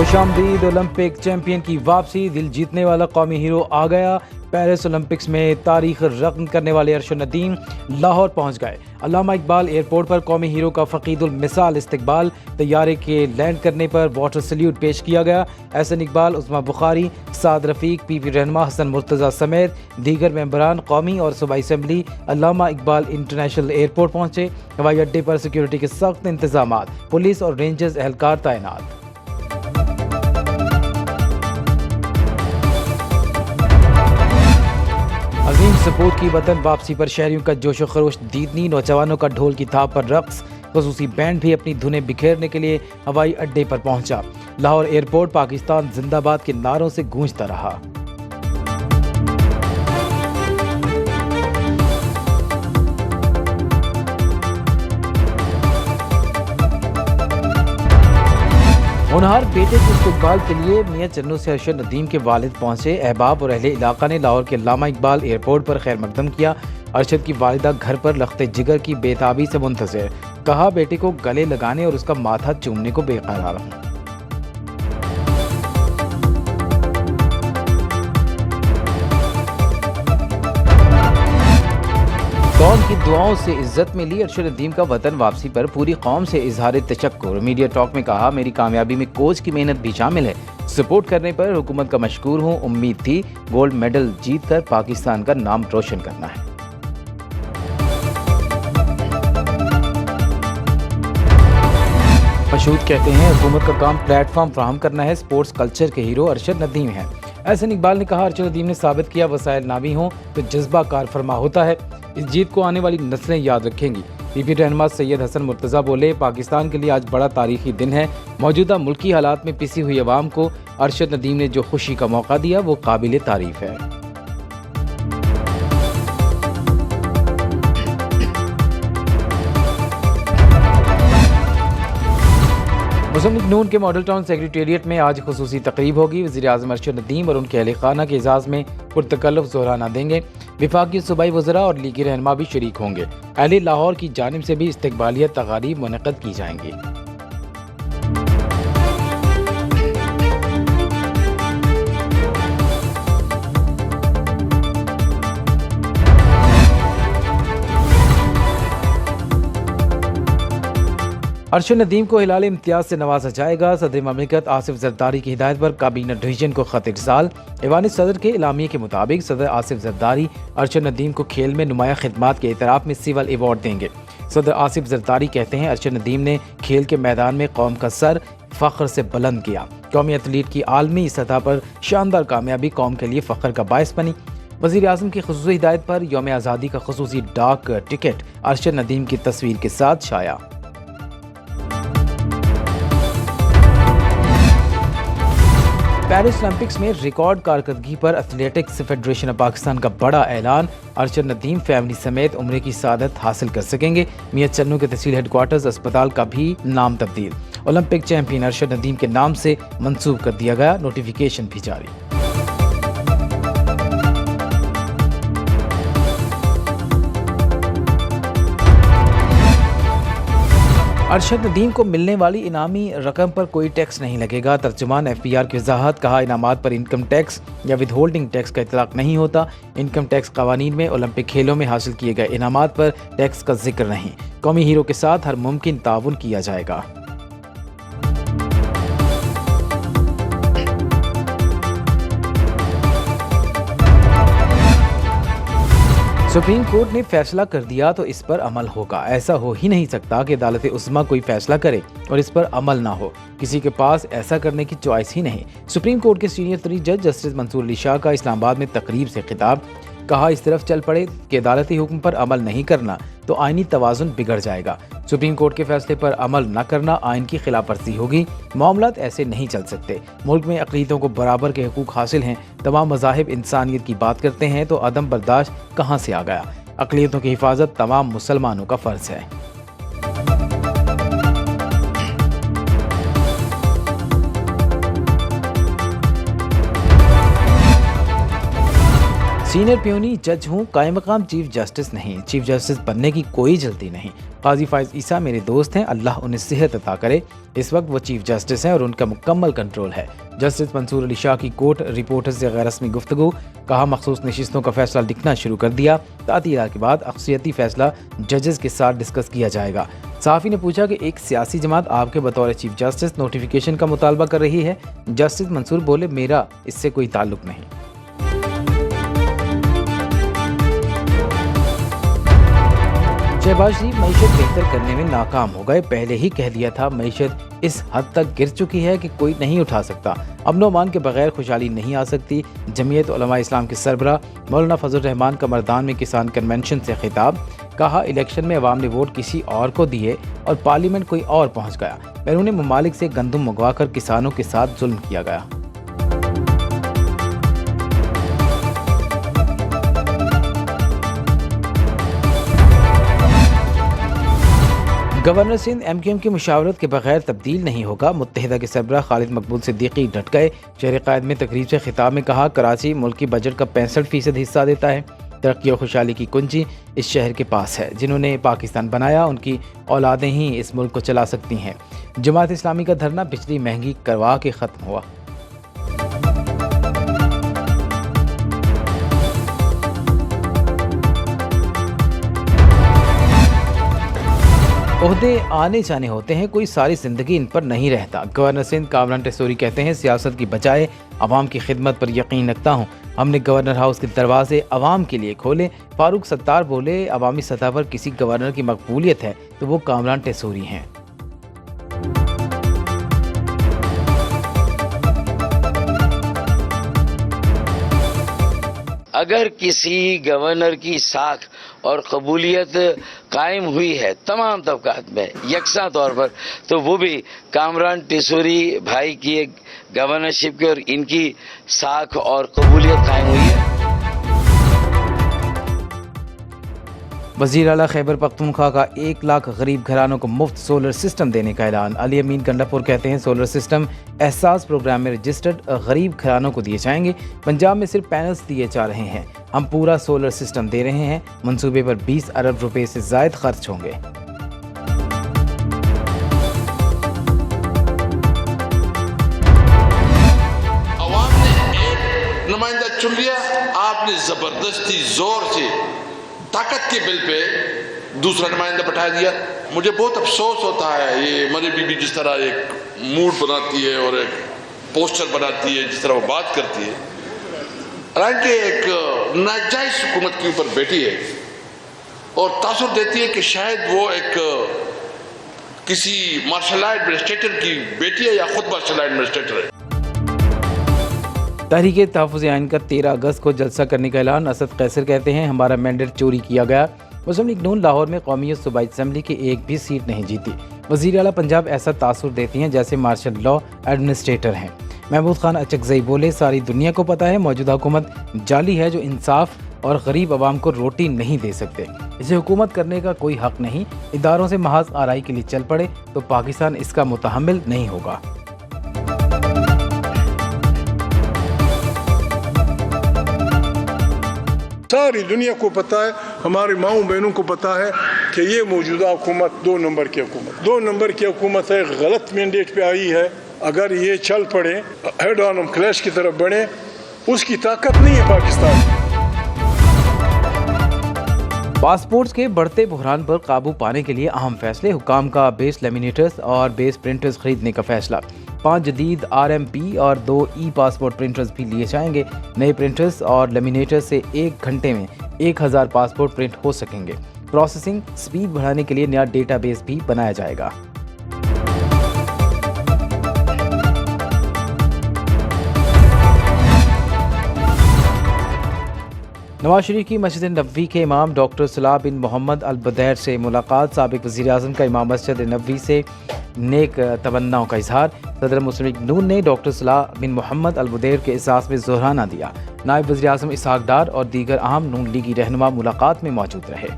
खुशामदीद। Olympic champion की वापसी, दिल जीतने वाला कौमी हीरो आ गया। पेरिस ओलंपिक्स में तारीख रकम करने वाले अरशद नदीम लाहौर पहुंच गए। अल्लामा इकबाल एयरपोर्ट पर कौमी हीरो का फ़कीदुल मिसाल इस्तकबाल। तैयारे के लैंड करने पर वाटर सल्यूट पेश किया गया। एहसन इकबाल, उस्मा बुखारी, साद रफ़ीक, पीपी रहनुमा, हसन मुर्तज़ा समेत दीगर मेंबरान कौमी और सूबाई असम्बली अल्लामा इकबाल इंटरनेशनल एयरपोर्ट पहुंचे। हवाई अड्डे पर सिक्योरिटी के सख्त इंतजाम, पुलिस और रेंजर्स एहलकार तैनात। अजीम सपूत की वतन वापसी पर शहरियों का जोशो खरोश दीदनी। नौजवानों का ढोल की थाप पर रक्स। खसूसी बैंड भी अपनी धुनें बिखेरने के लिए हवाई अड्डे पर पहुंचा। लाहौर एयरपोर्ट पाकिस्तान जिंदाबाद के नारों से गूंजता रहा। होनहार बेटे के इस्तकबाल के लिए मियां चन्नू से अरशद नदीम के वालिद पहुंचे। अहबाब और अहले इलाका ने लाहौर के अल्लामा इकबाल एयरपोर्ट पर खैर मकदम किया। अरशद की वालिदा घर पर लख्ते जिगर की बेताबी से मुंतज़िर, कहा बेटे को गले लगाने और उसका माथा चूमने को बेकरार। कौम की दुआओं से इज्जत मिली। अरशद नदीम का वतन वापसी पर पूरी कौम से इजहार तशक्कुर। मीडिया टॉक में कहा, मेरी कामयाबी में कोच की मेहनत भी शामिल है। सपोर्ट करने पर हुकूमत का मशकूर हूँ। उम्मीद थी गोल्ड मेडल जीत कर पाकिस्तान का नाम रोशन करना है। मशहूद कहते हैं, हुकूमत का काम प्लेटफॉर्म फ्राहम करना है। स्पोर्ट्स कल्चर के हीरो अरशद नदीम हैं। एहसन इकबाल ने कहा, अरशद नदीम ने साबित किया वसाइल नावी हों तो जज्बा कार फरमा होता है। इस जीत को आने वाली नस्लें याद रखेंगी। पीपी रहनुमा सैयद हसन मुर्तज़ा बोले, पाकिस्तान के लिए आज बड़ा तारीखी दिन है। मौजूदा मुल्की हालात में पिसी हुई अवाम को अरशद नदीम ने जो खुशी का मौका दिया वो काबिल तारीफ है। मुस्लिम लीग नून के मॉडल टाउन सेक्रेटेरिएट में आज खुसूसी तकरीब होगी। वज़ीर-ए-आज़म अरशद नदीम और उनके अहले खाना के एजाज़ में पुरतकल्लुफ़ ज़ोहराना देंगे। विफाकी सूबाई वज़रा और लीगी रहनुमा भी शरीक होंगे। अहले लाहौर की जानिब से भी इस्तकबालिया तक़ारीब मुनक़्क़द की जाएंगी। अरशद नदीम को हिलाल इम्तियाज से नवाजा जाएगा। सदर ममलिकत आसिफ जरदारी की हिदायत पर काबीना डिवीजन को खत इरसाल। ऐवान सदर के इलामिये के मुताबिक सदर आसिफ जरदारी अरशद नदीम को खेल में नुमाया खिदमात के एतराफ़ में सिविल अवार्ड देंगे। सदर आसिफ जरदारी कहते हैं, अरशद नदीम ने खेल के मैदान में कौम का सर फ़ख्र से बुलंद किया। कौमी एथलीट की आलमी सतह पर शानदार कामयाबी कौम के लिए फ़ख्र का बायस बनी। वज़ीर-ए-आज़म की ख़ुसूसी हिदायत पर यौम आज़ादी का ख़ुसूसी डाक टिकट अरशद नदीम की तस्वीर के साथ शाया। पेरिस ओलंपिक्स में रिकॉर्ड कारकर्दगी पर एथलेटिक्स फेडरेशन ऑफ पाकिस्तान का बड़ा ऐलान। अरशद नदीम फैमिली समेत उम्रे की सादत हासिल कर सकेंगे। मियां चन्नू के तहसील हेडक्वार्टर्स अस्पताल का भी नाम तब्दील। ओलंपिक चैंपियन अरशद नदीम के नाम से मंसूब कर दिया गया। नोटिफिकेशन भी जारी। अरशद नदीम को मिलने वाली इनामी रकम पर कोई टैक्स नहीं लगेगा। तर्जुमान FPR की वजाहत, कहा, इनामात पर इनकम टैक्स या विद होल्डिंग टैक्स का इतलाक नहीं होता। इनकम टैक्स कवानीन में ओलंपिक खेलों में हासिल किए गए इनामात पर टैक्स का जिक्र नहीं। कौमी हीरो के साथ हर मुमकिन ताउन किया जाएगा। सुप्रीम कोर्ट ने फैसला कर दिया तो इस पर अमल होगा। ऐसा हो ही नहीं सकता कि अदालत उस्मा कोई फैसला करे और इस पर अमल ना हो। किसी के पास ऐसा करने की चॉइस ही नहीं। सुप्रीम कोर्ट के सीनियर तरीन जज जस्टिस मंसूर अली शाह का इस्लामाबाद में तकरीब से खिताब, कहा, इस तरफ चल पड़े कि अदालती हुक्म पर अमल नहीं करना तो आईनी तवाज़ुन बिगड़ जाएगा। सुप्रीम कोर्ट के फैसले पर अमल न करना आइन की खिलाफ वर्जी होगी। मामलात ऐसे नहीं चल सकते। मुल्क में अक़लीतों को बराबर के हकूक़ हासिल हैं। तमाम मज़ाहिब इंसानियत की बात करते हैं तो अदम बर्दाश्त कहाँ से आ गया। अक़लीतों की हिफाजत तमाम मुसलमानों का फ़र्ज़ है। सीनियर प्यूनी जज हूँ, कायम मकाम चीफ जस्टिस नहीं। चीफ जस्टिस बनने की कोई जल्दी नहीं। काजी फाइज ईसा मेरे दोस्त हैं, अल्लाह उन्हें सेहत अता करे। इस वक्त वो चीफ जस्टिस हैं और उनका मुकम्मल कंट्रोल है। जस्टिस मंसूर अली शाह की कोर्ट रिपोर्टर से गैर रस्मी गुफ्तगू। कहा मखसूस नशिस्तों का फैसला लिखना शुरू कर दिया। तातीलात के बाद अक्सरियती फैसला जजेस के साथ डिस्कस किया जाएगा। सहाफ़ी ने पूछा कि एक सियासी जमात आपके बतौर चीफ जस्टिस नोटिफिकेशन का मुतालबा कर रही है। जस्टिस मंसूर बोले, मेरा इससे कोई ताल्लुक नहीं। शहबाज शरीफ मईशत बेहतर करने में नाकाम हो गए। पहले ही कह दिया था मईशत इस हद तक गिर चुकी है कि कोई नहीं उठा सकता। अमन व अमान के बगैर खुशहाली नहीं आ सकती। जमीयत उलमा इस्लाम के सरबराह मौलाना फजल रहमान का मर्दान में किसान कन्वेंशन से खिताब। कहा इलेक्शन में अवाम ने वोट किसी और को दिए और पार्लियामेंट कोई और पहुँच गया। बैरून ममालिक से गंदम मंगवा कर किसानों के साथ जुल्म किया गया। गवर्नर सिंध MQM की मुशावरत के बगैर तब्दील नहीं होगा। मुत्तहिदा के सरबराह खालिद मकबूल सिद्दीकी डट गए। शहर कायद में तकरीब से खिताब में कहा कराची मुल्की बजट का 65% हिस्सा देता है। तरक्की और खुशहाली की कुंजी इस शहर के पास है। जिन्होंने पाकिस्तान बनाया उनकी औलादें ही इस मुल्क को चला सकती हैं। जमात इस्लामी का धरना बिजली महंगी करवा के ख़त्म हुआ। ओहदे आने जाने होते हैं, कोई सारी जिंदगी इन पर नहीं रहता। गवर्नर सिंध कामरान टेसोरी कहते हैं सियासत की बजाय अवाम की खिदमत पर यकीन रखता हूँ। हमने गवर्नर हाउस के दरवाजे अवाम के लिए खोले। फारूक सत्तार बोले अवामी सतह पर किसी गवर्नर की मकबूलियत है तो वो कामरान टेसोरी हैं। अगर किसी गवर्नर की साख और कबूलियत कायम हुई है तमाम तबकात में यकसा तौर पर, तो वो भी कामरान टेसोरी भाई की एक गवर्नरशिप की और इनकी साख और कबूलियत कायम हुई है। वज़ीर आला खैबर पख्तूनख्वा का 1 लाख गरीब घरानों को मुफ्त सोलर सिस्टम देने का ऐलान। अली अमीन गंडापुर कहते हैं सोलर सिस्टम एहसास प्रोग्राम में रजिस्टर्ड गरीब घरानों को दिए जाएंगे। पंजाब में सिर्फ पैनल्स दिए जा रहे हैं, हम पूरा सोलर सिस्टम दे रहे हैं। मंसूबे पर 20 अरब रुपए से ज़ायद खर्च होंगे। अवाम ने एक नुमाइंदा चुन लिया, आपने जबरदस्ती जोर से ताकत के बिल पे दूसरा नुमाइंदा बैठा दिया। मुझे बहुत अफसोस होता है ये मरी बीबी जिस तरह एक मूड बनाती है और एक पोस्टर बनाती है, जिस तरह वो बात करती है, हालांकि एक नाजायज हुकूमत के ऊपर बैठी है और तासुर देती है कि शायद वो एक किसी मार्शल आर्ट एडमिनिस्ट्रेटर की बेटी है या खुद मार्शल आर्ट एडमिनिस्ट्रेटर है। तहरीक तहफ़्फ़ुज़ आइन का 13 अगस्त को जलसा करने का ऐलान। असद कैसर कहते हैं हमारा मैंडेट चोरी किया गया। मुस्लिम लीग नून लाहौर में कौमियत सूबाई असम्बली की एक भी सीट नहीं जीती। वज़ीर आला पंजाब ऐसा तासुर देती हैं जैसे मार्शल लॉ एडमिनिस्ट्रेटर हैं। महमूद खान अचकज़ई बोले सारी दुनिया को पता है मौजूदा हुकूमत जाली है जो इंसाफ और गरीब आवाम को रोटी नहीं दे सकते। इसे हुकूमत करने का कोई हक नहीं। इदारों से महज आराई के लिए चल पड़े तो पाकिस्तान इसका मुतहम्मिल नहीं होगा। सारी दुनिया को पता है, हमारी माओ बहनों को पता है कि ये मौजूदा हुकूमत 2 नंबर की हुकूमत है, गलत मैंडेट पे आई है। अगर ये चल पड़े हेड ऑन क्लैश की तरफ बढ़े, उसकी ताकत नहीं है पाकिस्तान। पासपोर्ट्स के बढ़ते बहरान पर काबू पाने के लिए अहम फैसले। हुकाम का बेस लेमिनेटर्स और बेस प्रिंटर्स खरीदने का फैसला। 5 जदीद RMP और 2 ई-पासपोर्ट प्रिंटर्स भी लिए जाएंगे। नए प्रिंटर्स और लेमिनेटर्स से 1 घंटे में 1000 पासपोर्ट प्रिंट हो सकेंगे। प्रोसेसिंग स्पीड बढ़ाने के लिए नया डेटाबेस भी बनाया जाएगा। नवाज शरीफ की मस्जिद नबवी के इमाम डॉक्टर सलाह बिन मोहम्मद अल बदैर से मुलाकात। साबिक वज़ीर आज़म का इमाम मस्जिद नबवी से नेक तमन्नाओं का इजहार। सदर मुस्लिम लीग नून ने डॉक्टर सलाह बिन मोहम्मद अल बदैर के एहसास में जोहराना दिया। नायब वज़ीर आज़म इसहाक डार और दीगर अहम नून लीगी रहनुमा मुलाकात में मौजूद रहे।